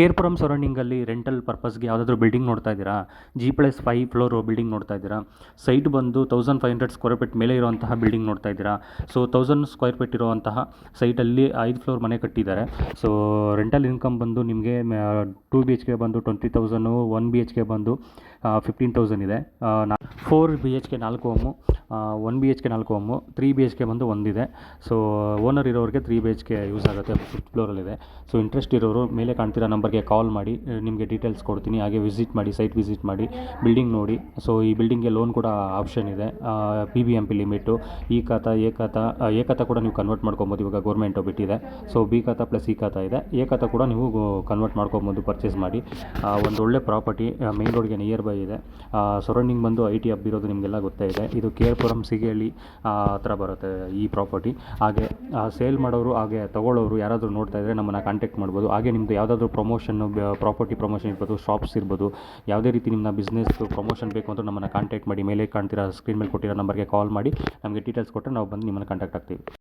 Kerpuram ಸರೌಂಡಿಂಗಲ್ಲಿ rental ಪರ್ಪಸ್ಗೆ ಯಾವುದಾದ್ರೂ building ನೋಡ್ತಾ ಇದ್ದೀರಾ? G+5 ಫ್ಲೋರು ಬಿಲ್ಡಿಂಗ್ ನೋಡ್ತಾ ಇದ್ದೀರಾ? ಸೈಟ್ ಬಂದು 1500 ಸ್ಕ್ವೇರ್ ಫೀಟ್ ಮೇಲೆ ಇರುವಂತಹ ಬಿಲ್ಡಿಂಗ್ ನೋಡ್ತಾ ಇದ್ದೀರಾ? ಸೊ 1000 ಸ್ಕ್ವೇರ್ ಫೀಟ್ ಇರುವಂತಹ ಸೈಟಲ್ಲಿ 5 ಫ್ಲೋರ್ ಮನೆ ಕಟ್ಟಿದ್ದಾರೆ. ಸೊ ರೆಂಟಲ್ ಇನ್ಕಮ್ ಬಂದು ನಿಮಗೆ 2 BHK ಬಂದು 20,000, 1 BHK ಬಂದು 15,000 ಇದೆ. 4 BHK 4 room, 1 BHK 4 room, 3 BHK ಬಂದು ಒಂದಿದೆ. ಸೊ ಓನರ್ ಇರೋರಿಗೆ 3 BHK ಯೂಸ್ ಆಗುತ್ತೆ, 5th ಫ್ಲೋರಲ್ಲಿದೆ. ಸೊ ಇಂಟ್ರೆಸ್ಟ್ ಇರೋರು ಮೇಲೆ ಕಾಣ್ತಿರೋ ನಂಬರ್ಗೆ ಕಾಲ್ ಮಾಡಿ, ನಿಮಗೆ ಡೀಟೇಲ್ಸ್ ಕೊಡ್ತೀನಿ. ಹಾಗೆ ವಿಸಿಟ್ ಮಾಡಿ, ಸೈಟ್ ವಿಸಿಟ್ ಮಾಡಿ, ಬಿಲ್ಡಿಂಗ್ ನೋಡಿ. ಸೊ ಈ ಬಿಲ್ಡಿಂಗ್ಗೆ ಲೋನ್ ಕೂಡ ಆಪ್ಷನ್ ಇದೆ. PBMP ಲಿಮಿಟು, ಈ ಖಾತಾ, ಎ ಖಾತಾ ಕೂಡ ನೀವು ಕನ್ವರ್ಟ್ ಮಾಡ್ಕೊಬೋದು. ಇವಾಗ ಗೌರ್ಮೆಂಟು ಬಿಟ್ಟಿದೆ. ಸೊ B ಖಾತಾ ಪ್ಲಸ್ ಈ ಖಾತಾ ಇದೆ. ಎ ಖಾತಾ ಕೂಡ ನೀವು ಕನ್ವರ್ಟ್ ಮಾಡ್ಕೊಬೋದು ಪರ್ಚೇಸ್ ಮಾಡಿ. ಒಂದು ಒಳ್ಳೆ ಪ್ರಾಪರ್ಟಿ, ಮೇನ್ ರೋಡ್ಗೆ ನಿಯರ್ ಬೈ ಇದೆ. ಸರೌಂಡಿಂಗ್ ಬಂದು IT ಹಬ್ ಇರೋದು ನಿಮಗೆಲ್ಲ ಗೊತ್ತೇ ಇದೆ. ಇದು ಕೇರ್ಪುರಂ ಸಿಗೇಳಿ ಹತ್ರ ಬರುತ್ತೆ ಈ ಪ್ರಾಪರ್ಟಿ. ಹಾಗೆ ಸೇಲ್ ಮಾಡೋರು ಹಾಗೆ ತೊಗೊಳ್ಳೋರು ಯಾರಾದರೂ ನೋಡ್ತಾ ಇದ್ದರೆ ನಮ್ಮನ್ನು ಕಾಂಟ್ಯಾಕ್ಟ್ ಮಾಡ್ಬೋದು. ಹಾಗೆ ನಿಮ್ಮದು ಯಾವುದಾದ್ರೂ ಪ್ರಮೋಷನ್ನು, ಪ್ರಾಪರ್ಟಿ ಪ್ರಮೋಷನ್ ಇರ್ಬೋದು, ಶಾಪ್ಸ್ ಇರ್ಬೋದು, ಯಾವುದೇ ರೀತಿ ನಿಮ್ಮ ಬಿಸ್ನೆಸ್ ಪ್ರಮೋಷನ್ ಬೇಕು ಅಂತ ನಮ್ಮನ್ನು ಕಾಂಟ್ಯಾಕ್ಟ್ ಮಾಡಿ. ಮೇಲೆ ಕಾಣ್ತಿರೋ ಸ್ಕ್ರೀನ್ ಮೇಲೆ ಕೊಟ್ಟಿರೋ ನಂಬರ್ಗೆ ಕಾಲ್ ಮಾಡಿ ನಮಗೆ ಡೀಟೇಲ್ಸ್ ಕೊಟ್ಟರೆ ನಾವು ಬಂದು ನಿಮ್ಮನ್ನು ಕಾಂಟ್ಯಾಕ್ಟ್ ಆಗ್ತೀವಿ.